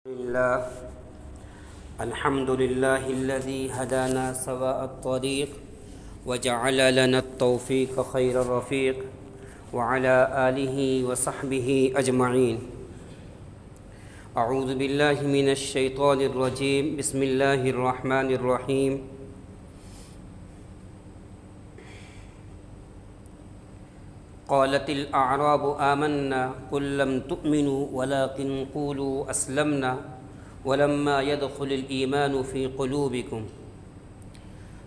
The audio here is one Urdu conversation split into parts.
لله الحمد لله الذي هدانا سواء الطريق وجعل لنا التوفيق خير الرفيق وعلى آله وصحبه أجمعين. أعوذ بالله من الشيطان الرجيم. بسم الله الرحمن الرحيم. قالت الأعراب آمنا قل لم تؤمنوا ولكن قولوا أسلمنا ولما يدخل الإيمان في قلوبكم.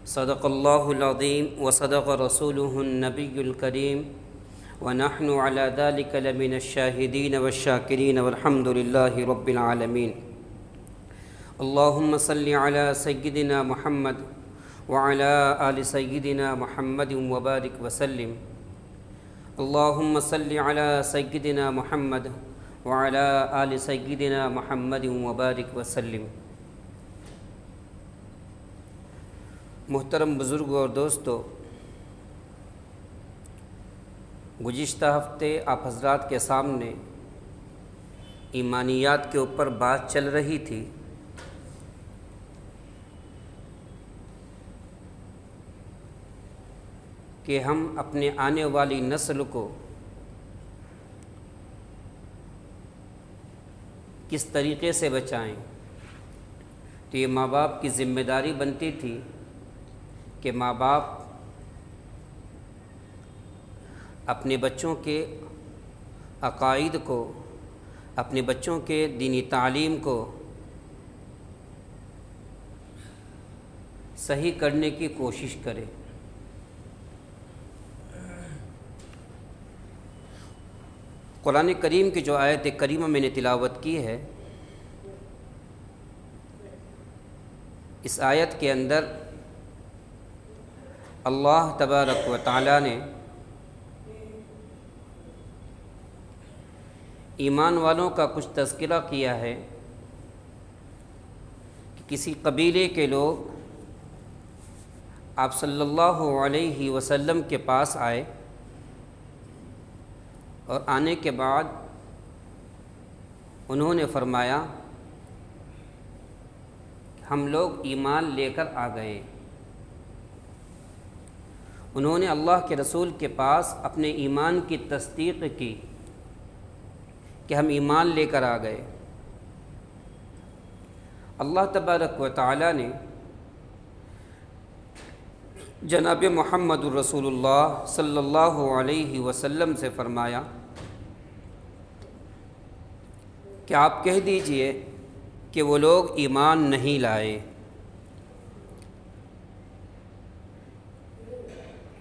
صدق الله العظيم وصدق رسوله النبي الكريم ونحن على ذلك لمن الشاهدين والشاكرين والحمد لله رب العالمين. اللهم صل على سيدنا محمد وعلى آل سيدنا محمد وبارك وسلم. اللهم صل على سيدنا محمد وعلى آل سيدنا محمد وبارك وسلم. محترم بزرگوں اور دوستو، گزشتہ ہفتے آپ حضرات کے سامنے ایمانیات کے اوپر بات چل رہی تھی. کہ ہم اپنے آنے والی نسل کو کس طریقے سے بچائیں. تو یہ ماں باپ کی ذمہ داری بنتی تھی کہ ماں باپ اپنے بچوں کے عقائد کو، اپنے بچوں کے دینی تعلیم کو صحیح کرنے کی کوشش کرے. قرآن کریم کی جو آیت کریمہ میں نے تلاوت کی ہے، اس آیت کے اندر اللہ تبارک و تعالی نے ایمان والوں کا کچھ تذکرہ کیا ہے کہ کسی قبیلے کے لوگ آپ صلی اللہ علیہ وسلم کے پاس آئے اور آنے کے بعد انہوں نے فرمایا ہم لوگ ایمان لے کر آ گئے. انہوں نے اللہ کے رسول کے پاس اپنے ایمان کی تصدیق کی کہ ہم ایمان لے کر آ گئے. اللہ تبارک و تعالی نے جناب محمد الرسول اللہ صلی اللہ علیہ وسلم سے فرمایا کہ آپ کہہ دیجئے کہ وہ لوگ ایمان نہیں لائے.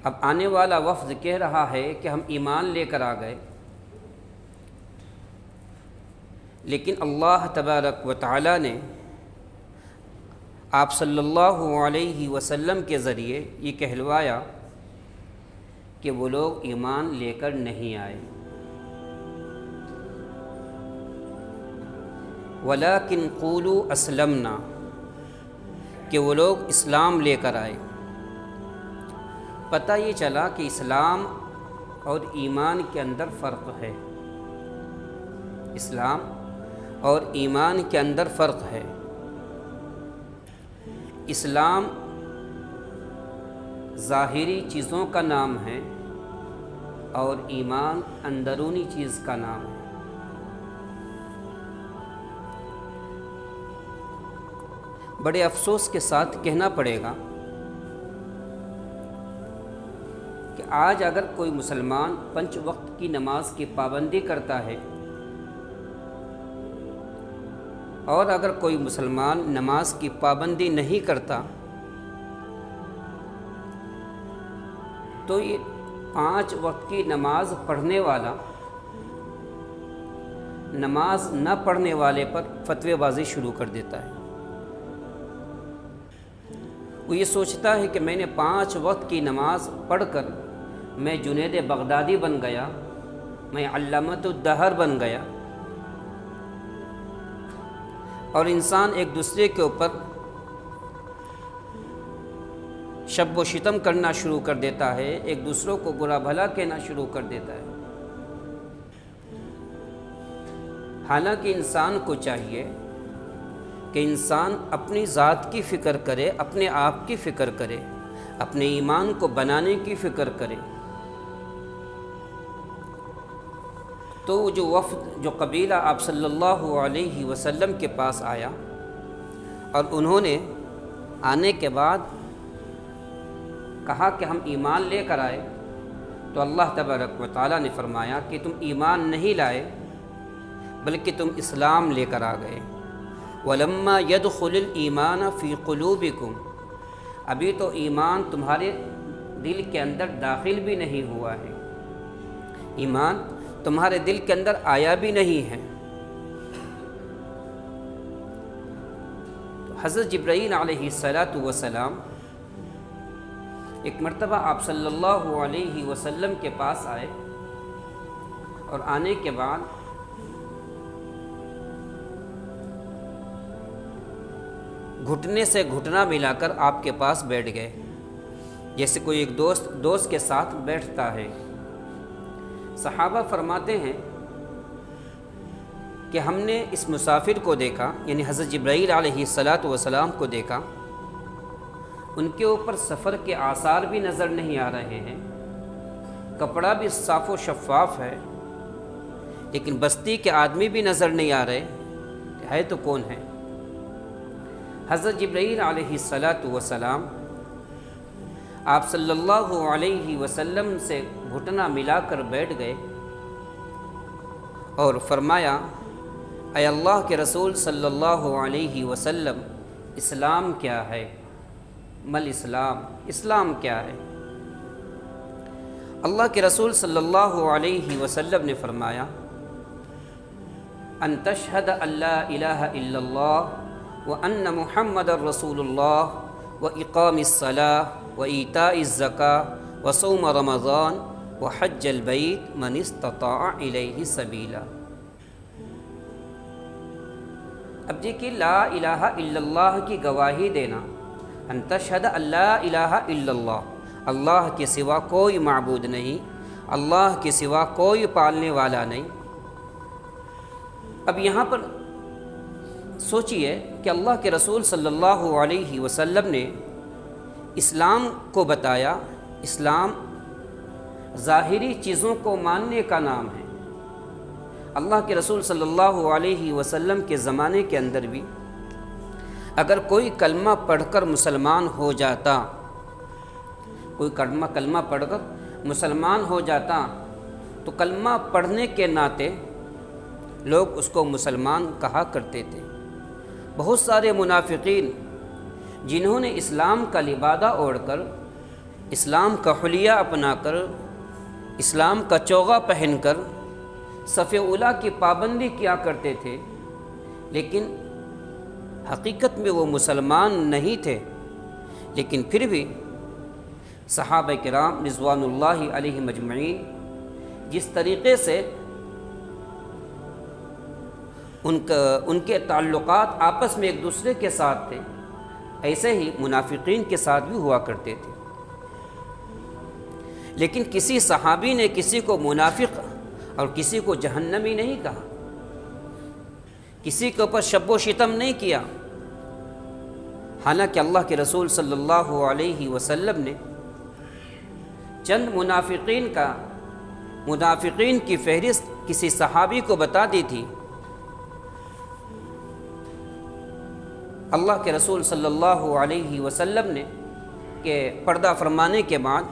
اب آنے والا وفد کہہ رہا ہے کہ ہم ایمان لے کر آ گئے، لیکن اللہ تبارک و تعالی نے آپ صلی اللہ علیہ وسلم کے ذریعے یہ کہلوایا کہ وہ لوگ ایمان لے کر نہیں آئے. وَلَكِنْ قُولُوا أَسْلَمْنَا، کہ وہ لوگ اسلام لے کر آئے. پتہ یہ چلا کہ اسلام اور ایمان کے اندر فرق ہے. اسلام اور ایمان کے اندر فرق ہے. اسلام ظاہری چیزوں کا نام ہے اور ایمان اندرونی چیز کا نام ہے. بڑے افسوس کے ساتھ کہنا پڑے گا کہ آج اگر کوئی مسلمان 5 وقت کی نماز کی پابندی کرتا ہے اور اگر کوئی مسلمان نماز کی پابندی نہیں کرتا تو یہ 5 وقت کی نماز پڑھنے والا نماز نہ پڑھنے والے پر فتوی بازی شروع کر دیتا ہے. وہ یہ سوچتا ہے کہ میں نے 5 وقت کی نماز پڑھ کر میں جنید بغدادی بن گیا، میں علامۃ الدہر بن گیا. اور انسان ایک دوسرے کے اوپر شب و شتم کرنا شروع کر دیتا ہے، ایک دوسروں کو برا بھلا کہنا شروع کر دیتا ہے. حالانکہ انسان کو چاہیے کہ انسان اپنی ذات کی فکر کرے، اپنے آپ کی فکر کرے، اپنے ایمان کو بنانے کی فکر کرے۔ تو جو وفد، جو قبیلہ آپ صلی اللہ علیہ وسلم کے پاس آیا، اور انہوں نے آنے کے بعد کہا کہ ہم ایمان لے کر آئے، تو اللہ تبارک و تعالیٰ نے فرمایا کہ تم ایمان نہیں لائے بلکہ تم اسلام لے کر آ گئے۔ وَلَمَّا يَدْخُلِ الْإِيمَانَ فِي قُلُوبِكُمْ، ابھی تو ایمان تمہارے دل کے اندر داخل بھی نہیں ہوا ہے، ایمان تمہارے دل کے اندر آیا بھی نہیں ہے۔ حضرت جبرائیل علیہ السلام ایک مرتبہ آپ صلی اللہ علیہ وسلم کے پاس آئے، اور آنے کے بعد گھٹنے سے گھٹنا ملا کر آپ کے پاس بیٹھ گئے، جیسے کوئی ایک دوست کے ساتھ بیٹھتا ہے۔ صحابہ فرماتے ہیں کہ ہم نے اس مسافر کو دیکھا، یعنی حضرت جبرائیل علیہ السلام کو دیکھا، ان کے اوپر سفر کے آثار بھی نظر نہیں آ رہے ہیں، کپڑا بھی صاف و شفاف ہے، لیکن بستی کے آدمی بھی نظر نہیں آ رہے، ہے تو کون ہے؟ حضرت جبرائیل علیہ السلام آپ صلی اللہ علیہ وسلم سے گھٹنا ملا کر بیٹھ گئے اور فرمایا، اے اللہ کے رسول صلی اللہ علیہ وسلم، اسلام کیا ہے؟ مل اسلام، اسلام کیا ہے؟ اللہ کے رسول صلی اللہ علیہ وسلم نے فرمایا، ان تشہد ان لا الہ الا اللہ وان محمد رسول اللہ واقام الصلاۃ وایتاء الزکاۃ وصوم رمضان وحج البیت من استطاع الیہ سبیلا۔ اب دیکھیے، لا الہ الا اللہ کی گواہی دینا، ان تشہد ان لا الہ الا اللہ، اللہ کے سوا کوئی معبود نہیں، اللہ کے سوا کوئی پالنے والا نہیں۔ اب یہاں پر سوچئے کہ اللہ کے رسول صلی اللہ علیہ وسلم نے اسلام کو بتایا، اسلام ظاہری چیزوں کو ماننے کا نام ہے۔ اللہ کے رسول صلی اللہ علیہ وسلم کے زمانے کے اندر بھی اگر کوئی کلمہ پڑھ کر مسلمان ہو جاتا، کوئی کلمہ پڑھ کر مسلمان ہو جاتا، تو کلمہ پڑھنے کے ناطے لوگ اس کو مسلمان کہا کرتے تھے۔ بہت سارے منافقین جنہوں نے اسلام کا لبادہ اوڑھ کر، اسلام کا حلیہ اپنا کر، اسلام کا چوغا پہن کر صف اولیٰ کی پابندی کیا کرتے تھے، لیکن حقیقت میں وہ مسلمان نہیں تھے، لیکن پھر بھی صحابہ کرام رضوان اللہ علیہم اجمعین جس طریقے سے ان کے تعلقات آپس میں ایک دوسرے کے ساتھ تھے، ایسے ہی منافقین کے ساتھ بھی ہوا کرتے تھے۔ لیکن کسی صحابی نے کسی کو منافق اور کسی کو جہنمی نہیں کہا، کسی کے اوپر شب و شتم نہیں کیا، حالانکہ اللہ کے رسول صلی اللہ علیہ وسلم نے چند منافقین کی فہرست کسی صحابی کو بتا دی تھی۔ اللہ کے رسول صلی اللہ علیہ وسلم نے کہ پردہ فرمانے کے بعد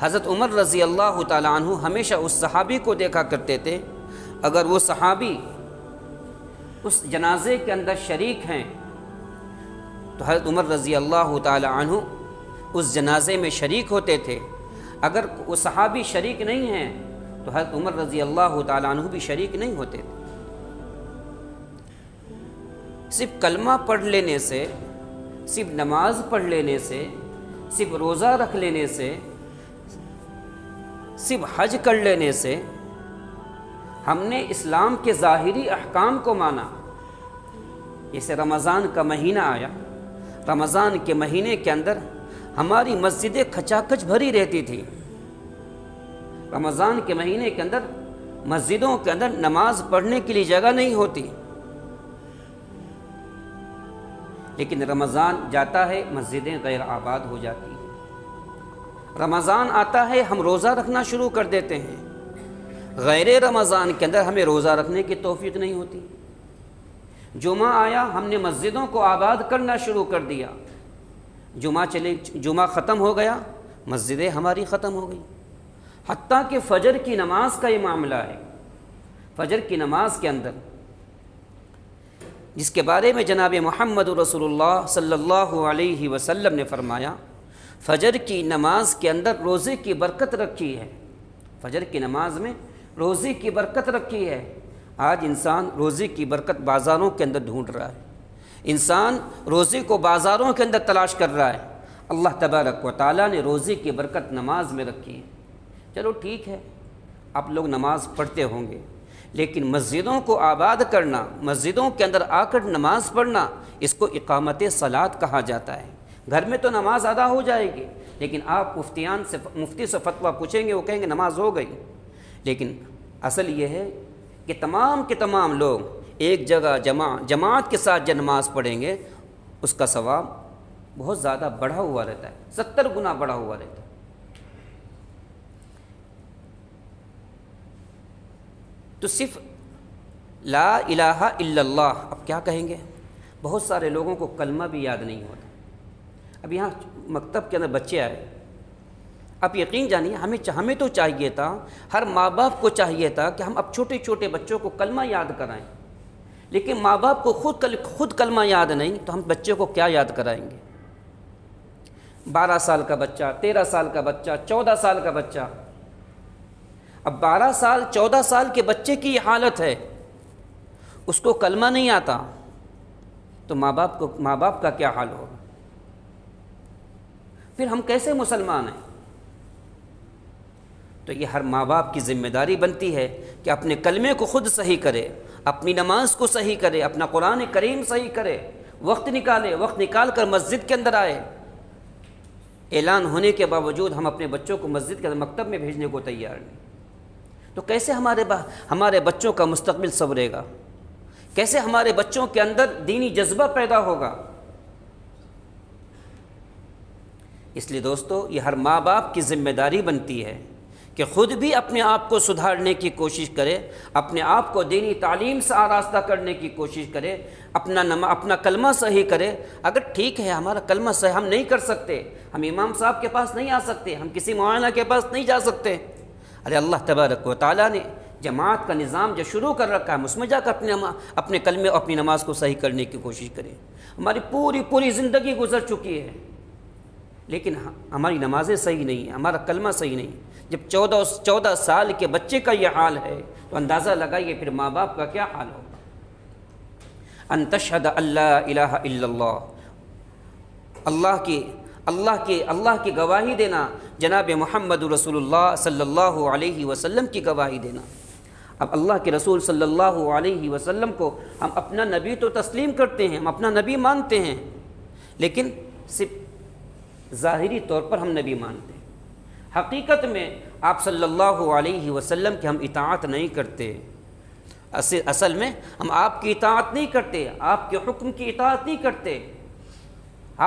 حضرت عمر رضی اللہ تعالیٰ عنہ ہمیشہ اس صحابی کو دیکھا کرتے تھے، اگر وہ صحابی اس جنازے کے اندر شریک ہیں تو حضرت عمر رضی اللہ تعالیٰ عنہ اس جنازے میں شریک ہوتے تھے، اگر وہ صحابی شریک نہیں ہیں تو حضرت عمر رضی اللہ تعالیٰ عنہ بھی شریک نہیں ہوتے تھے۔ صرف کلمہ پڑھ لینے سے، صرف نماز پڑھ لینے سے، صرف روزہ رکھ لینے سے، صرف حج کر لینے سے ہم نے اسلام کے ظاہری احکام کو مانا۔ جیسے رمضان کا مہینہ آیا، رمضان کے مہینے کے اندر ہماری مسجدیں کھچاکھچ بھری رہتی تھی۔ رمضان کے مہینے کے اندر مسجدوں کے اندر نماز پڑھنے کے لیے جگہ نہیں ہوتی، لیکن رمضان جاتا ہے مسجدیں غیر آباد ہو جاتی ہیں، رمضان آتا ہے ہم روزہ رکھنا شروع کر دیتے ہیں، غیر رمضان کے اندر ہمیں روزہ رکھنے کی توفیق نہیں ہوتی۔ جمعہ آیا ہم نے مسجدوں کو آباد کرنا شروع کر دیا، جمعہ ختم ہو گیا مسجدیں ہماری ختم ہو گئی، حتیٰ کہ فجر کی نماز کا یہ معاملہ ہے۔ فجر کی نماز کے اندر جس کے بارے میں جناب محمد رسول اللہ صلی اللہ علیہ وسلم نے فرمایا فجر کی نماز کے اندر روزے کی برکت رکھی ہے، فجر کی نماز میں روزے کی برکت رکھی ہے۔ آج انسان روزے کی برکت بازاروں کے اندر ڈھونڈ رہا ہے، انسان روزے کو بازاروں کے اندر تلاش کر رہا ہے۔ اللہ تبارک و تعالیٰ نے روزے کی برکت نماز میں رکھی ہے۔ چلو ٹھیک ہے، آپ لوگ نماز پڑھتے ہوں گے، لیکن مسجدوں کو آباد کرنا، مسجدوں کے اندر آ کر نماز پڑھنا، اس کو اقامت صلاۃ کہا جاتا ہے۔ گھر میں تو نماز ادا ہو جائے گی، لیکن آپ مفتی سے فتویٰ پوچھیں گے، وہ کہیں گے نماز ہو گئی، لیکن اصل یہ ہے کہ تمام کے تمام لوگ ایک جگہ جماعت کے ساتھ جو نماز پڑھیں گے اس کا ثواب بہت زیادہ بڑھا ہوا رہتا ہے، 70 گنا بڑھا ہوا رہتا ہے۔ تو صرف لا الہ الا اللہ اب کیا کہیں گے؟ بہت سارے لوگوں کو کلمہ بھی یاد نہیں ہوتا۔ اب یہاں مکتب کے اندر بچے آئے، اب یقین جانیے ہمیں تو چاہیے تھا، ہر ماں باپ کو چاہیے تھا کہ ہم اب چھوٹے چھوٹے بچوں کو کلمہ یاد کرائیں، لیکن ماں باپ کو خود کلمہ یاد نہیں تو ہم بچے کو کیا یاد کرائیں گے؟ 12 سال کا بچہ، 13 سال کا بچہ، 14 سال کا بچہ، اب 12 سال 14 سال کے بچے کی یہ حالت ہے، اس کو کلمہ نہیں آتا تو ماں باپ کا کیا حال ہوگا؟ پھر ہم کیسے مسلمان ہیں؟ تو یہ ہر ماں باپ کی ذمہ داری بنتی ہے کہ اپنے کلمے کو خود صحیح کرے، اپنی نماز کو صحیح کرے، اپنا قرآن کریم صحیح کرے، وقت نکال کر مسجد کے اندر آئے۔ اعلان ہونے کے باوجود ہم اپنے بچوں کو مسجد کے مکتب میں بھیجنے کو تیار نہیں، تو کیسے ہمارے بچوں کا مستقبل سنورے گا؟ کیسے ہمارے بچوں کے اندر دینی جذبہ پیدا ہوگا؟ اس لیے دوستو یہ ہر ماں باپ کی ذمہ داری بنتی ہے کہ خود بھی اپنے آپ کو سدھارنے کی کوشش کرے، اپنے آپ کو دینی تعلیم سے آراستہ کرنے کی کوشش کرے، اپنا کلمہ صحیح کرے۔ اگر ٹھیک ہے ہمارا کلمہ صحیح ہم نہیں کر سکتے، ہم امام صاحب کے پاس نہیں آ سکتے، ہم کسی مولانا کے پاس نہیں جا سکتے، ارے اللہ تبارک و تعالیٰ نے جماعت کا نظام جو شروع کر رکھا ہے، اس میں جا کر اپنے کلمے اور اپنی نماز کو صحیح کرنے کی کوشش کریں۔ ہماری پوری زندگی گزر چکی ہے، لیکن ہماری نمازیں صحیح نہیں ہیں، ہمارا کلمہ صحیح نہیں۔ جب 14 سال کے بچے کا یہ حال ہے تو اندازہ لگائیے پھر ماں باپ کا کیا حال ہوگا۔ ان تشہد اللہ الہ الا اللہ کی گواہی دینا، جناب محمد رسول اللہ صلی اللہ علیہ وسلم کی گواہی دینا۔ اب اللہ کے رسول صلی اللہ علیہ وسلم کو ہم اپنا نبی تو تسلیم کرتے ہیں، ہم اپنا نبی مانتے ہیں، لیکن صرف ظاہری طور پر ہم نبی مانتے ہیں، حقیقت میں آپ صلی اللہ علیہ وسلم کی ہم اطاعت نہیں کرتے۔ اصل میں ہم آپ کی اطاعت نہیں کرتے، آپ کے حکم کی اطاعت نہیں کرتے،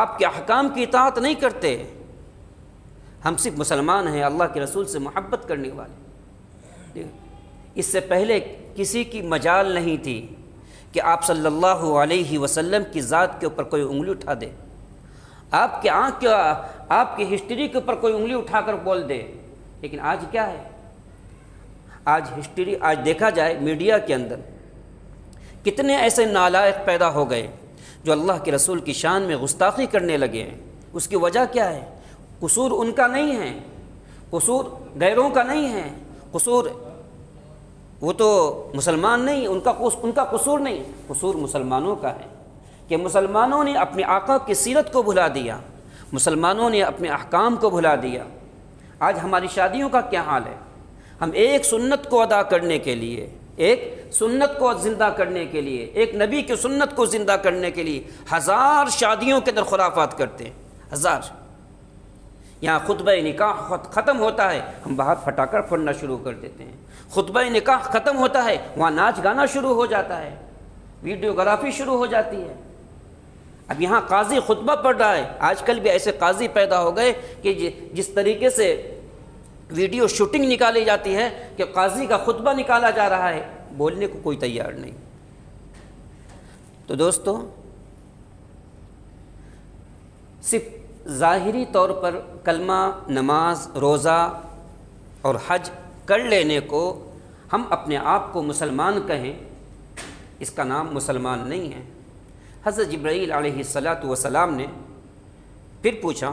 آپ کے احکام کی اطاعت نہیں کرتے۔ ہم صرف مسلمان ہیں، اللہ کے رسول سے محبت کرنے والے۔ اس سے پہلے کسی کی مجال نہیں تھی کہ آپ صلی اللہ علیہ وسلم کی ذات کے اوپر کوئی انگلی اٹھا دے، آپ کی ہسٹری کے اوپر کوئی انگلی اٹھا کر بول دے۔ لیکن آج کیا ہے؟ آج دیکھا جائے میڈیا کے اندر کتنے ایسے نالائق پیدا ہو گئے جو اللہ کے رسول کی شان میں گستاخی کرنے لگے ہیں۔ اس کی وجہ کیا ہے؟ قصور ان کا نہیں ہے، قصور غیروں کا نہیں ہے، قصور وہ تو مسلمان نہیں، ان کا قصور نہیں، قصور مسلمانوں کا ہے کہ مسلمانوں نے اپنے آقا کی سیرت کو بھلا دیا، مسلمانوں نے اپنے احکام کو بھلا دیا۔ آج ہماری شادیوں کا کیا حال ہے؟ ہم ایک سنت کو ادا کرنے کے لیے، ایک سنت کو زندہ کرنے کے لیے، ایک نبی کی سنت کو زندہ کرنے کے لیے 1000 شادیوں کے اندر خرافات کرتے ہیں، 1000۔ یہاں خطبہ نکاح ختم ہوتا ہے ہم باہر پٹاخہ پھوڑنا شروع کر دیتے ہیں، خطبہ نکاح ختم ہوتا ہے وہاں ناچ گانا شروع ہو جاتا ہے، ویڈیوگرافی شروع ہو جاتی ہے۔ اب یہاں قاضی خطبہ پڑھ رہا ہے، آج کل بھی ایسے قاضی پیدا ہو گئے کہ جس طریقے سے ویڈیو شوٹنگ نکالی جاتی ہے کہ قاضی کا خطبہ نکالا جا رہا ہے، بولنے کو کوئی تیار نہیں۔ تو دوستو، صرف ظاہری طور پر کلمہ، نماز، روزہ اور حج کر لینے کو ہم اپنے آپ کو مسلمان کہیں، اس کا نام مسلمان نہیں ہے۔ حضرت جبرائیل علیہ السلام نے پھر پوچھا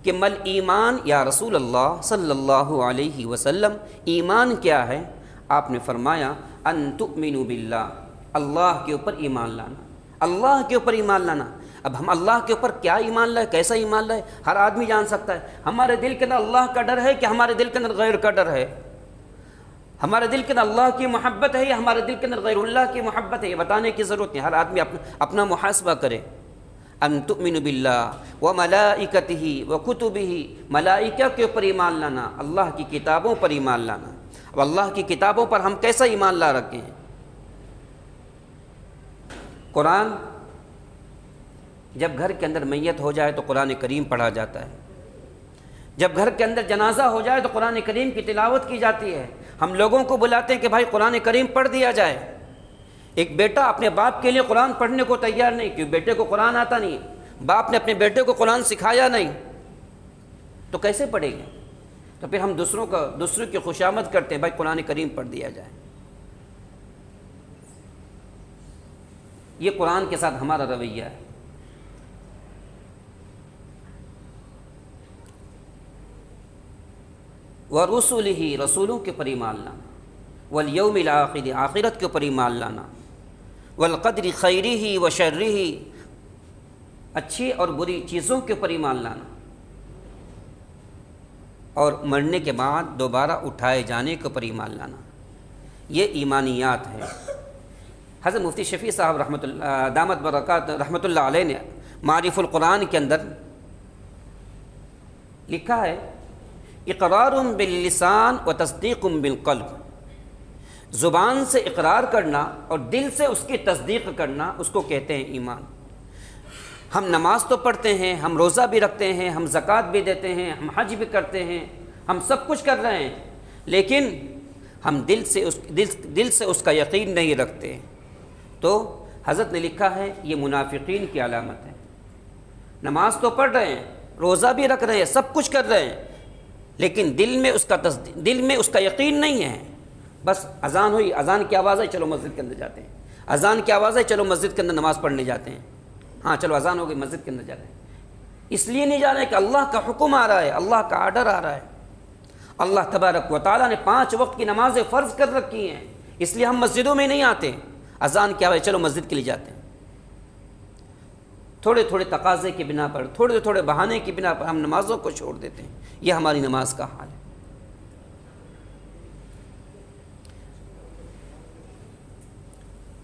کہ مل ایمان یا رسول اللہ صلی اللہ علیہ وسلم، ایمان کیا ہے؟ آپ نے فرمایا ان تؤمنوا باللہ، اللہ کے اوپر ایمان لانا، اللہ کے اوپر ایمان لانا۔ اب ہم اللہ کے اوپر کیا ایمان لائے، کیسا ایمان لائے، ہر آدمی جان سکتا ہے۔ ہمارے دل کے اندر اللہ کا ڈر ہے کہ ہمارے دل کے اندر غیر کا ڈر ہے؟ ہمارے دل کے اندر اللہ کی محبت ہے یا ہمارے دل کے اندر غیر اللہ کی محبت ہے؟ یہ بتانے کی ضرورت نہیں، ہر آدمی اپنا محاسبہ کرے۔ ان تؤمنوا باللہ وملائکتہ وکتبہ، ملائکہ کے اوپر ایمان لانا، اللہ کی کتابوں پر ایمان لانا۔ اب اللہ کی کتابوں پر ہم کیسا ایمان لا رکھے ہیں؟ قرآن، جب گھر کے اندر میت ہو جائے تو قرآن کریم پڑھا جاتا ہے، جب گھر کے اندر جنازہ ہو جائے تو قرآن کریم کی تلاوت کی جاتی ہے۔ ہم لوگوں کو بلاتے ہیں کہ بھائی قرآن کریم پڑھ دیا جائے۔ ایک بیٹا اپنے باپ کے لیے قرآن پڑھنے کو تیار نہیں، کیونکہ بیٹے کو قرآن آتا نہیں، باپ نے اپنے بیٹے کو قرآن سکھایا نہیں، تو کیسے پڑھے گا؟ تو پھر ہم دوسروں کی خوشامد کرتے ہیں، بھائی قرآن کریم پڑھ دیا جائے۔ یہ قرآن کے ساتھ ہمارا رویہ ہے۔ وَرُسُلِهِ، رسولوں کے اوپر ایمان لانا، وَالْيَوْمِ الْآخِرِ، آخرت کے اوپر ایمان لانا، وَالْقَدْرِ خَيْرِهِ وَشَرِّهِ، اچھی اور بری چیزوں کے اوپر ایمان لانا، اور مرنے کے بعد دوبارہ اٹھائے جانے کے اوپر ایمان لانا۔ یہ ایمانیات ہے۔ حضرت مفتی شفیع صاحب رحمۃ اللہ دامت برکات رحمۃ اللہ علیہ نے معارف القرآن کے اندر لکھا ہے، اقرار باللسان و تصدیق بالقلب، زبان سے اقرار کرنا اور دل سے اس کی تصدیق کرنا، اس کو کہتے ہیں ایمان۔ ہم نماز تو پڑھتے ہیں، ہم روزہ بھی رکھتے ہیں، ہم زکوٰۃ بھی دیتے ہیں، ہم حج بھی کرتے ہیں، ہم سب کچھ کر رہے ہیں، لیکن ہم دل سے اس کا یقین نہیں رکھتے، تو حضرت نے لکھا ہے یہ منافقین کی علامت ہے۔ نماز تو پڑھ رہے ہیں، روزہ بھی رکھ رہے ہیں، سب کچھ کر رہے ہیں، لیکن دل میں اس کا یقین نہیں ہے۔ بس اذان ہوئی، اذان کی آواز ہے، چلو مسجد کے اندر جاتے ہیں، اذان کی آواز ہے، چلو مسجد کے اندر نماز پڑھنے جاتے ہیں، ہاں چلو اذان ہو گئی، مسجد کے اندر جاتے ہیں۔ اس لیے نہیں جا رہے کہ اللہ کا حکم آ رہا ہے، اللہ کا آرڈر آ رہا ہے۔ اللہ تبارک و تعالیٰ نے 5 وقت کی نمازیں فرض کر رکھی ہیں، اس لیے ہم مسجدوں میں نہیں آتے، اذان کی آواز چلو مسجد کے لیے جاتے ہیں۔ تھوڑے تھوڑے تقاضے کی بنا پر، تھوڑے تھوڑے بہانے کی بنا پر ہم نمازوں کو چھوڑ دیتے ہیں۔ یہ ہماری نماز کا حال ہے۔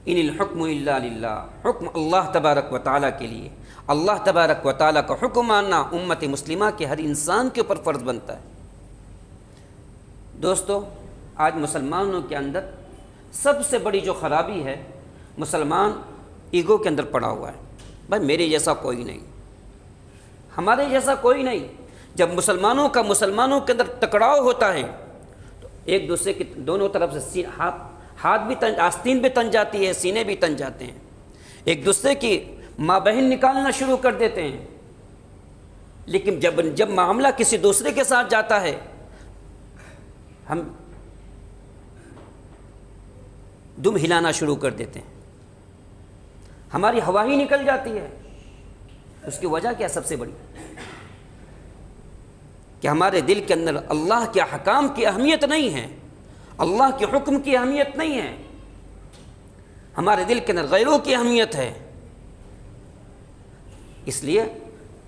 ان الحکم الا للہ، حکم اللہ تبارک و تعالیٰ کے لیے۔ اللہ تبارک و تعالیٰ کا حکم ماننا امت مسلمہ کے ہر انسان کے اوپر فرض بنتا ہے۔ دوستو، آج مسلمانوں کے اندر سب سے بڑی جو خرابی ہے، مسلمان ایگو کے اندر پڑا ہوا ہے، بھائی میرے جیسا کوئی نہیں، ہمارے جیسا کوئی نہیں۔ جب مسلمانوں کے اندر ٹکراؤ ہوتا ہے تو ایک دوسرے کی دونوں طرف سے ہاتھ بھی آستین بھی تن جاتی ہے، سینے بھی تن جاتے ہیں، ایک دوسرے کی ماں بہن نکالنا شروع کر دیتے ہیں۔ لیکن جب معاملہ کسی دوسرے کے ساتھ جاتا ہے، ہم دم ہلانا شروع کر دیتے ہیں، ہماری ہوا ہی نکل جاتی ہے۔ اس کی وجہ کیا؟ سب سے بڑی کہ ہمارے دل کے اندر اللہ کے احکام کی اہمیت نہیں ہے، اللہ کے حکم کی اہمیت نہیں ہے، ہمارے دل کے اندر غیروں کی اہمیت ہے۔ اس لیے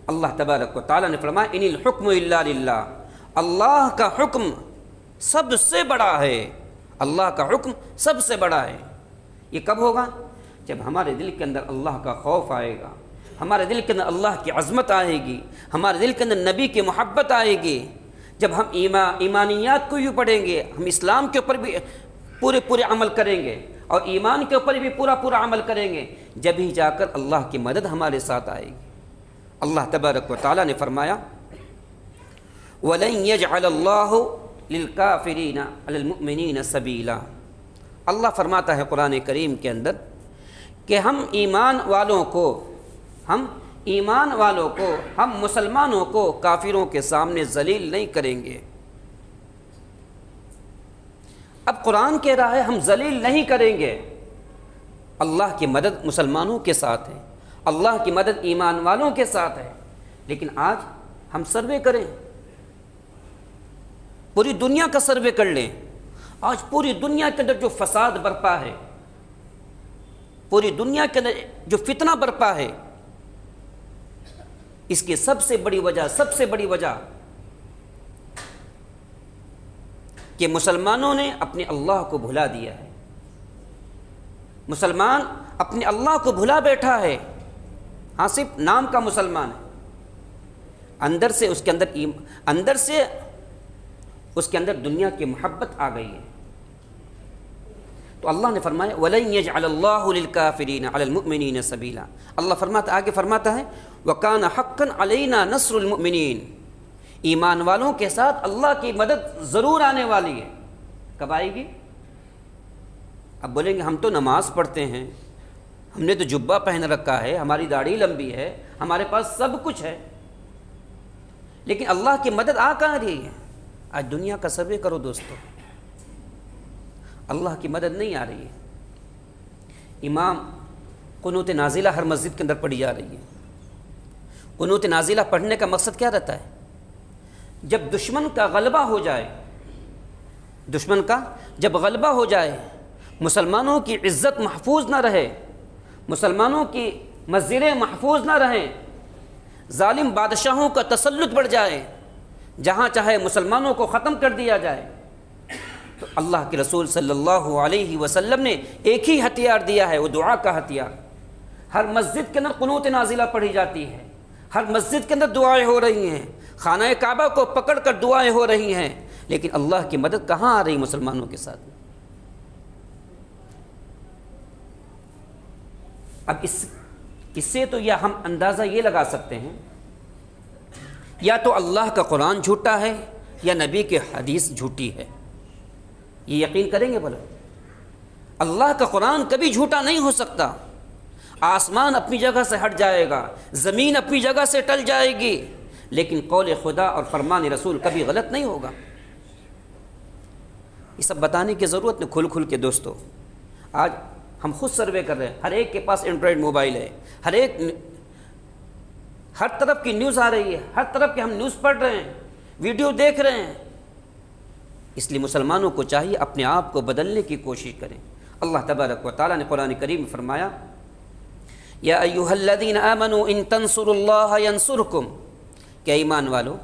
اللہ تبارک و تعالیٰ نے فرمایا ان الحکم الا للہ، اللہ کا حکم سب سے بڑا ہے، اللہ کا حکم سب سے بڑا ہے۔ یہ کب ہوگا؟ جب ہمارے دل کے اندر اللہ کا خوف آئے گا، ہمارے دل کے اندر اللہ کی عظمت آئے گی، ہمارے دل کے اندر نبی کی محبت آئے گی، جب ہم ایمانیات کو یوں پڑھیں گے، ہم اسلام کے اوپر بھی پورے عمل کریں گے، اور ایمان کے اوپر بھی پورا پورا عمل کریں گے، جب ہی جا کر اللہ کی مدد ہمارے ساتھ آئے گی۔ اللہ تبارک و تعالیٰ نے فرمایا وَلَن يَجْعَلَ اللَّهُ لِلْكَافِرِينَ عَلَى الْمُؤْمِنِينَ سَبِيلًا۔ اللہ فرماتا ہے قرآن کریم کے اندر کہ ہم ایمان والوں کو ہم مسلمانوں کو کافروں کے سامنے ذلیل نہیں کریں گے۔ اب قرآن کہہ رہا ہے ہم ذلیل نہیں کریں گے۔ اللہ کی مدد مسلمانوں کے ساتھ ہے، اللہ کی مدد ایمان والوں کے ساتھ ہے، لیکن آج ہم سروے کریں، پوری دنیا کا سروے کر لیں۔ آج پوری دنیا کے اندر جو فساد برپا ہے، پوری دنیا کے اندر جو فتنہ برپا ہے، اس کی سب سے بڑی وجہ کہ مسلمانوں نے اپنے اللہ کو بھلا دیا ہے۔ مسلمان اپنے اللہ کو بھلا بیٹھا ہے، ہاں صرف نام کا مسلمان ہے، اندر سے اس کے اندر دنیا کی محبت آ گئی ہے۔ تو اللہ نے فرمایا وَلَن يَجْعَلَ اللَّهُ لِلْكَافِرِينَ عَلَى الْمُؤْمِنِينَ سَبِيلًا۔ اللہ آگے فرماتا ہے وَكَانَ حَقًّا عَلَيْنَا نَصْرُ الْمُؤْمِنِينَ۔ ایمان والوں کے ساتھ اللہ کی مدد ضرور آنے والی ہے۔ کب آئے گی؟ اب بولیں گے ہم تو نماز پڑھتے ہیں، ہم نے تو جبہ پہن رکھا ہے، ہماری داڑھی لمبی ہے، ہمارے پاس سب کچھ ہے، لیکن اللہ کی مدد آ کہاں رہی ہے؟ آج دنیا کا سروے کرو دوستو، اللہ کی مدد نہیں آ رہی ہے۔ امام قنوت نازلہ ہر مسجد کے اندر پڑھی جا رہی ہے۔ قنوت نازلہ پڑھنے کا مقصد کیا رہتا ہے؟ جب دشمن کا غلبہ ہو جائے، جب غلبہ ہو جائے، مسلمانوں کی عزت محفوظ نہ رہے، مسلمانوں کی مسجدیں محفوظ نہ رہیں، ظالم بادشاہوں کا تسلط بڑھ جائے، جہاں چاہے مسلمانوں کو ختم کر دیا جائے، تو اللہ کے رسول صلی اللہ علیہ وسلم نے ایک ہی ہتھیار دیا ہے، وہ دعا کا ہتھیار۔ ہر مسجد کے اندر قنوت نازلہ پڑھی جاتی ہے، ہر مسجد کے اندر دعائیں ہو رہی ہیں، خانہ کعبہ کو پکڑ کر دعائیں ہو رہی ہیں، لیکن اللہ کی مدد کہاں آ رہی مسلمانوں کے ساتھ؟ اب اس سے تو یا ہم اندازہ یہ لگا سکتے ہیں یا تو اللہ کا قرآن جھوٹا ہے یا نبی کی حدیث جھوٹی ہے۔ یہ یقین کریں گے بولو؟ اللہ کا قرآن کبھی جھوٹا نہیں ہو سکتا۔ آسمان اپنی جگہ سے ہٹ جائے گا، زمین اپنی جگہ سے ٹل جائے گی، لیکن قول خدا اور فرمان رسول کبھی غلط نہیں ہوگا۔ یہ سب بتانے کی ضرورت نہیں، کھل کھل کے دوستو۔ آج ہم خود سروے کر رہے ہیں، ہر ایک کے پاس اینڈرائڈ موبائل ہے، ہر طرف کی نیوز آ رہی ہے، ہر طرف کے ہم نیوز پڑھ رہے ہیں، ویڈیو دیکھ رہے ہیں۔ اس لیے مسلمانوں کو چاہیے اپنے آپ کو بدلنے کی کوشش کریں۔ اللہ تبارک و تعالیٰ نے قرآن کریم میں فرمایا یا ایھا الذین آمنوا ان تنصروا اللہ ینصرکم، کہ ایمان والو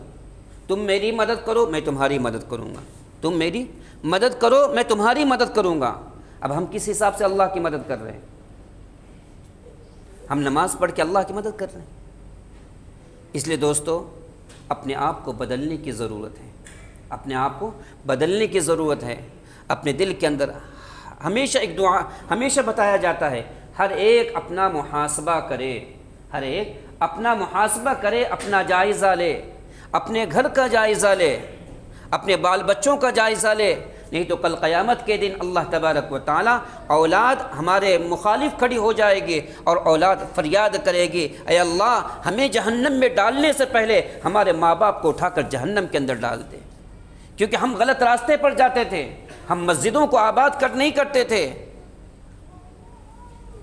تم میری مدد کرو میں تمہاری مدد کروں گا، تم میری مدد کرو میں تمہاری مدد کروں گا۔ اب ہم کس حساب سے اللہ کی مدد کر رہے ہیں؟ ہم نماز پڑھ کے اللہ کی مدد کر رہے ہیں؟ اس لیے دوستو اپنے آپ کو بدلنے کی ضرورت ہے، اپنے آپ کو بدلنے کی ضرورت ہے۔ اپنے دل کے اندر ہمیشہ ایک دعا ہمیشہ بتایا جاتا ہے، ہر ایک اپنا محاسبہ کرے، ہر ایک اپنا محاسبہ کرے، اپنا جائزہ لے، اپنے گھر کا جائزہ لے، اپنے بال بچوں کا جائزہ لے، نہیں تو کل قیامت کے دن اللہ تبارک و تعالی اولاد ہمارے مخالف کھڑی ہو جائے گی اور اولاد فریاد کرے گی اے اللہ ہمیں جہنم میں ڈالنے سے پہلے ہمارے ماں باپ کو اٹھا کر جہنم کے اندر ڈال دے، کیونکہ ہم غلط راستے پر جاتے تھے، ہم مسجدوں کو آباد نہیں کرتے تھے،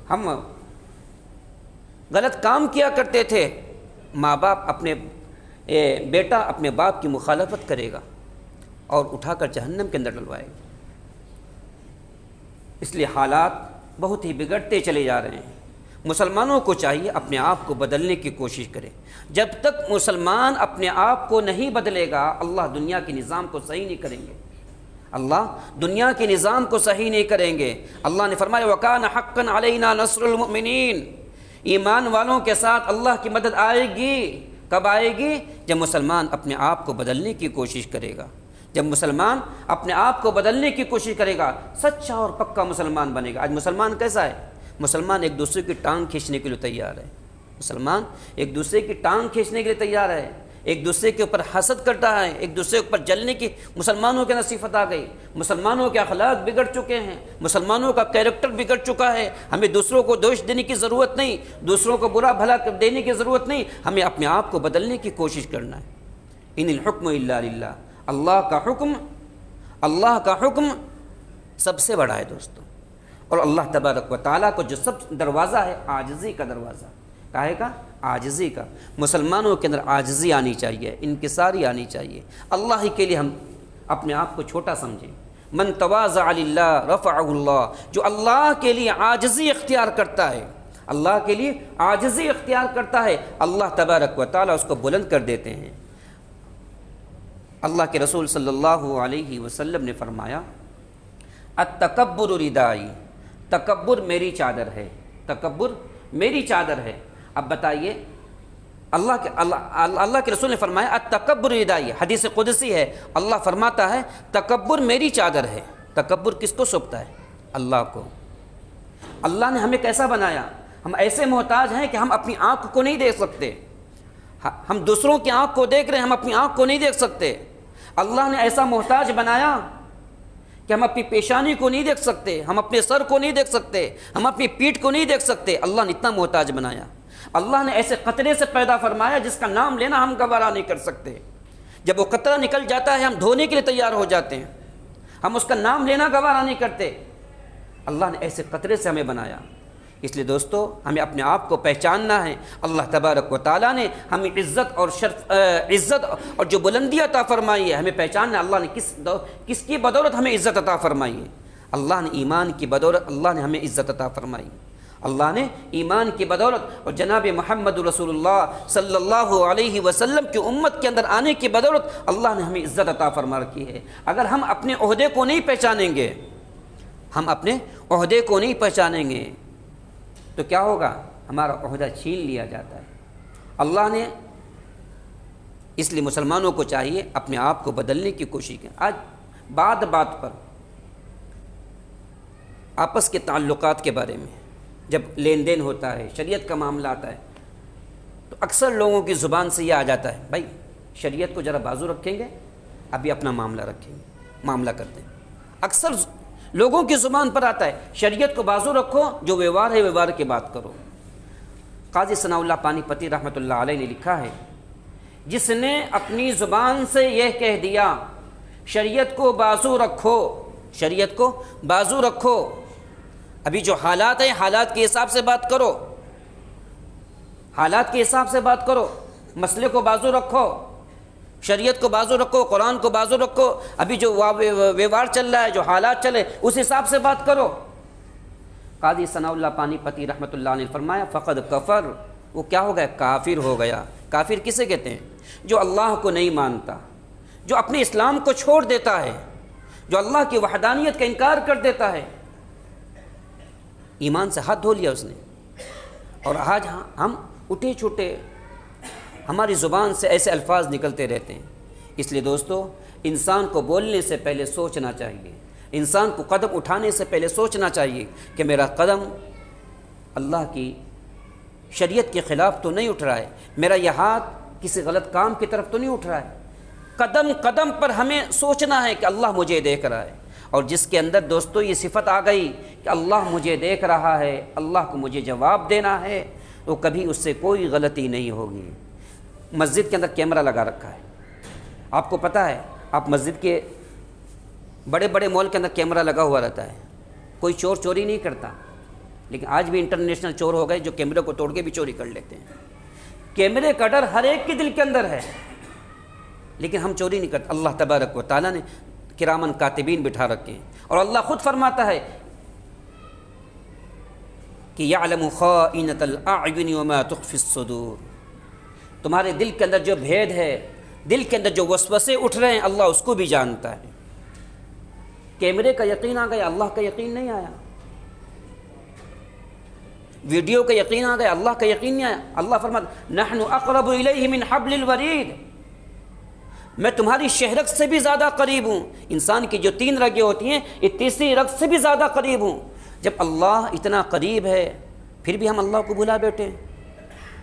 ہم غلط کام کیا کرتے تھے۔ ماں باپ بیٹا اپنے باپ کی مخالفت کرے گا اور اٹھا کر جہنم کے اندر ڈلوائے گا۔ اس لیے حالات بہت ہی بگڑتے چلے جا رہے ہیں۔ مسلمانوں کو چاہیے اپنے آپ کو بدلنے کی کوشش کرے۔ جب تک مسلمان اپنے آپ کو نہیں بدلے گا اللہ دنیا کے نظام کو صحیح نہیں کریں گے، اللہ دنیا کے نظام کو صحیح نہیں کریں گے۔ اللہ نے فرمایا وَكَانَ حَقًّا عَلَيْنَا نَصْرُ الْمُؤْمِنِينَ، ایمان والوں کے ساتھ اللہ کی مدد آئے گی۔ کب آئے گی؟ جب مسلمان اپنے آپ کو بدلنے کی کوشش کرے گا، جب مسلمان اپنے آپ کو بدلنے کی کوشش کرے گا، سچا اور پکا مسلمان بنے گا۔ آج مسلمان کیسا ہے؟ مسلمان ایک دوسرے کی ٹانگ کھینچنے کے لیے تیار ہے، مسلمان ایک دوسرے کی ٹانگ کھینچنے کے لیے تیار ہے، ایک دوسرے کے اوپر حسد کرتا ہے، ایک دوسرے کے اوپر جلنے کی مسلمانوں کے اندر صفت آ گئی، مسلمانوں کے اخلاق بگڑ چکے ہیں، مسلمانوں کا کیریکٹر بگڑ چکا ہے۔ ہمیں دوسروں کو دوش دینے کی ضرورت نہیں، دوسروں کو برا بھلا دینے کی ضرورت نہیں، ہمیں اپنے آپ کو بدلنے کی کوشش کرنا ہے۔ ان الحکم الا للہ، اللہ کا حکم سب سے بڑا ہے دوستو، اور اللہ تبارک و تعالیٰ کو جو سب دروازہ ہے عاجزی کا دروازہ، کاہے کا؟ عاجزی کا۔ مسلمانوں کے اندر عاجزی آنی چاہیے، انکساری آنی چاہیے، اللہ ہی کے لیے ہم اپنے آپ کو چھوٹا سمجھیں۔ من تواضع للہ رفعہ اللہ، جو اللہ کے لیے عاجزی اختیار کرتا ہے، اللہ کے لیے عاجزی اختیار کرتا ہے، اللہ تبارک و تعالیٰ اس کو بلند کر دیتے ہیں۔ اللہ کے رسول صلی اللہ علیہ وسلم نے فرمایا التکبر ردائی، تکبر میری چادر ہے، تکبر میری چادر ہے۔ اب بتائیے، اللہ کے رسول نے فرمایا التکبر ردائی، حدیث قدسی ہے، اللہ فرماتا ہے تکبر میری چادر ہے۔ تکبر کس کو سونپتا ہے؟ اللہ کو۔ اللہ نے ہمیں کیسا بنایا؟ ہم ایسے محتاج ہیں کہ ہم اپنی آنکھ کو نہیں دیکھ سکتے، ہم دوسروں کی آنکھ کو دیکھ رہے ہیں، ہم اپنی آنکھ کو نہیں دیکھ سکتے۔ اللہ نے ایسا محتاج بنایا کہ ہم اپنی پیشانی کو نہیں دیکھ سکتے، ہم اپنے سر کو نہیں دیکھ سکتے، ہم اپنی پیٹھ کو نہیں دیکھ سکتے۔ اللہ نے اتنا محتاج بنایا۔ اللہ نے ایسے قطرے سے پیدا فرمایا جس کا نام لینا ہم گوارا نہیں کر سکتے۔ جب وہ قطرہ نکل جاتا ہے ہم دھونے کے لیے تیار ہو جاتے ہیں، ہم اس کا نام لینا گوارا نہیں کرتے۔ اللہ نے ایسے قطرے سے ہمیں بنایا۔ اس لیے دوستو ہمیں اپنے آپ کو پہچاننا ہے۔ اللہ تبارک و تعالیٰ نے ہمیں عزت اور جو بلندی عطا فرمائی ہے، ہمیں پہچاننا ہے اللہ نے کس کی بدولت ہمیں عزت عطا فرمائی ہے۔ اللہ نے ایمان کی بدولت اللہ نے ہمیں عزت عطا فرمائی، اللہ نے ایمان کی بدولت اور جناب محمد رسول اللہ صلی اللہ علیہ وسلم کی امت کے اندر آنے کی بدولت اللہ نے ہمیں عزت عطا فرما رکھی ہے۔ اگر ہم اپنے عہدے کو نہیں پہچانیں گے، ہم اپنے عہدے کو نہیں پہچانیں گے تو کیا ہوگا؟ ہمارا عہدہ چھین لیا جاتا ہے۔ اللہ نے اس لیے مسلمانوں کو چاہیے اپنے آپ کو بدلنے کی کوشش کریں۔ آج بات بات پر آپس کے تعلقات کے بارے میں جب لین دین ہوتا ہے، شریعت کا معاملہ آتا ہے، تو اکثر لوگوں کی زبان سے یہ آ جاتا ہے بھائی شریعت کو ذرا بازو رکھیں گے، ابھی اپنا معاملہ رکھیں گے، معاملہ کرتے ہیں۔ اکثر لوگوں کی زبان پر آتا ہے شریعت کو بازو رکھو، جو ویوہار ہے ویوہار کی بات کرو۔ قاضی ثناء اللہ پانی پتی رحمۃ اللہ علیہ نے لکھا ہے، جس نے اپنی زبان سے یہ کہہ دیا شریعت کو بازو رکھو، شریعت کو بازو رکھو، ابھی جو حالات ہیں حالات کے حساب سے بات کرو، حالات کے حساب سے بات کرو، مسئلے کو بازو رکھو، شریعت کو بازو رکھو، قرآن کو بازو رکھو، ابھی جو ویوہار چل رہا ہے، جو حالات چلے اس حساب سے بات کرو۔ قاضی ثناء اللہ پانی پتی رحمۃ اللہ علیہ نے فرمایا فقد کفر، وہ کیا ہو گیا؟ کافر ہو گیا۔ کافر کسے کہتے ہیں؟ جو اللہ کو نہیں مانتا، جو اپنے اسلام کو چھوڑ دیتا ہے، جو اللہ کی وحدانیت کا انکار کر دیتا ہے، ایمان سے ہاتھ دھو لیا اس نے۔ اور آج ہم اٹھے چھوٹے ہماری زبان سے ایسے الفاظ نکلتے رہتے ہیں۔ اس لیے دوستو انسان کو بولنے سے پہلے سوچنا چاہیے، انسان کو قدم اٹھانے سے پہلے سوچنا چاہیے کہ میرا قدم اللہ کی شریعت کے خلاف تو نہیں اٹھ رہا ہے، میرا یہ ہاتھ کسی غلط کام کی طرف تو نہیں اٹھ رہا ہے۔ قدم قدم پر ہمیں سوچنا ہے کہ اللہ مجھے دیکھ رہا ہے، اور جس کے اندر دوستو یہ صفت آ گئی کہ اللہ مجھے دیکھ رہا ہے، اللہ کو مجھے جواب دینا ہے، تو کبھی اس سے کوئی غلطی نہیں ہوگی۔ مسجد کے اندر کیمرہ لگا رکھا ہے، آپ کو پتہ ہے، آپ مسجد کے بڑے بڑے مال کے اندر کیمرہ لگا ہوا رہتا ہے، کوئی چور چوری نہیں کرتا، لیکن آج بھی انٹرنیشنل چور ہو گئے جو کیمرے کو توڑ کے بھی چوری کر لیتے ہیں۔ کیمرے کا ڈر ہر ایک کے دل کے اندر ہے، لیکن ہم چوری نہیں کرتے۔ اللہ تبارک و تعالیٰ نے کرامن کاتبین بٹھا رکھے ہیں، اور اللہ خود فرماتا ہے کہ یعلم خائنۃ الاعین وما تخفی الصدور، تمہارے دل کے اندر جو بھید ہے، دل کے اندر جو وسوسے اٹھ رہے ہیں، اللہ اس کو بھی جانتا ہے۔ کیمرے کا یقین آ گیا، اللہ کا یقین نہیں آیا۔ ویڈیو کا یقین آ گیا، اللہ کا یقین نہیں آیا۔ اللہ فرماتا نحن اقرب الیہ من حبل الورید، میں تمہاری شہرگ سے بھی زیادہ قریب ہوں۔ انسان کی جو 3 رگیں ہوتی ہیں، یہ تیسری رگ سے بھی زیادہ قریب ہوں۔ جب اللہ اتنا قریب ہے پھر بھی ہم اللہ کو بھلا بیٹھے،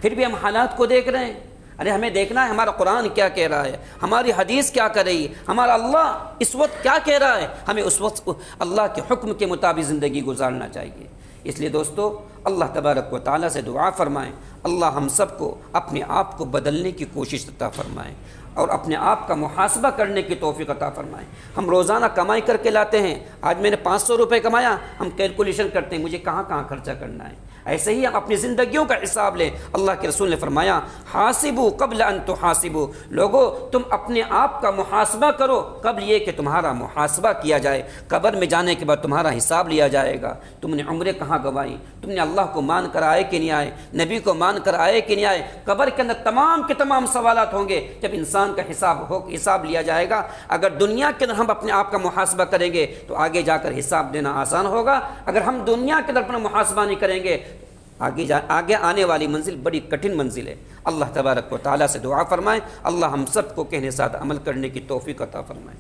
پھر بھی ہم حالات کو دیکھ رہے ہیں۔ ارے ہمیں دیکھنا ہے ہمارا قرآن کیا کہہ رہا ہے، ہماری حدیث کیا کہہ رہی ہے، ہمارا اللہ اس وقت کیا کہہ رہا ہے، ہمیں اس وقت اللہ کے حکم کے مطابق زندگی گزارنا چاہیے۔ اس لیے دوستو، اللہ تبارک و تعالیٰ سے دعا فرمائیں، اللہ ہم سب کو اپنے آپ کو بدلنے کی کوشش عطا فرمائیں اور اپنے آپ کا محاسبہ کرنے کی توفیق عطا فرمائیں۔ ہم روزانہ کمائی کر کے لاتے ہیں، آج میں نے 500 روپے کمایا، ہم کیلکولیشن کرتے ہیں مجھے کہاں کہاں خرچہ کرنا ہے۔ ایسے ہی ہم اپنی زندگیوں کا حساب لیں۔ اللہ کے رسول نے فرمایا، حاسبوا قبل ان تحاسبوا، لوگو تم اپنے آپ کا محاسبہ کرو قبل یہ کہ تمہارا محاسبہ کیا جائے۔ قبر میں جانے کے بعد تمہارا حساب لیا جائے گا، تم نے عمریں کہاں گنوائی، تم نے اللہ کو مان کر آئے کہ نہیں آئے، نبی کو مان کر آئے کہ نہیں آئے۔ قبر کے اندر تمام کے تمام سوالات ہوں گے جب انسان کا حساب لیا جائے گا۔ اگر دنیا کے اندر ہم اپنے آپ کا محاسبہ کریں گے تو آگے جا کر حساب دینا آسان ہوگا، اگر ہم دنیا کے اندر اپنا محاسبہ نہیں کریں گے آگے آنے والی منزل بڑی کٹھن منزل ہے۔ اللہ تبارک و تعالیٰ سے دعا فرمائیں، اللہ ہم سب کو کہنے ساتھ عمل کرنے کی توفیق عطا فرمائیں۔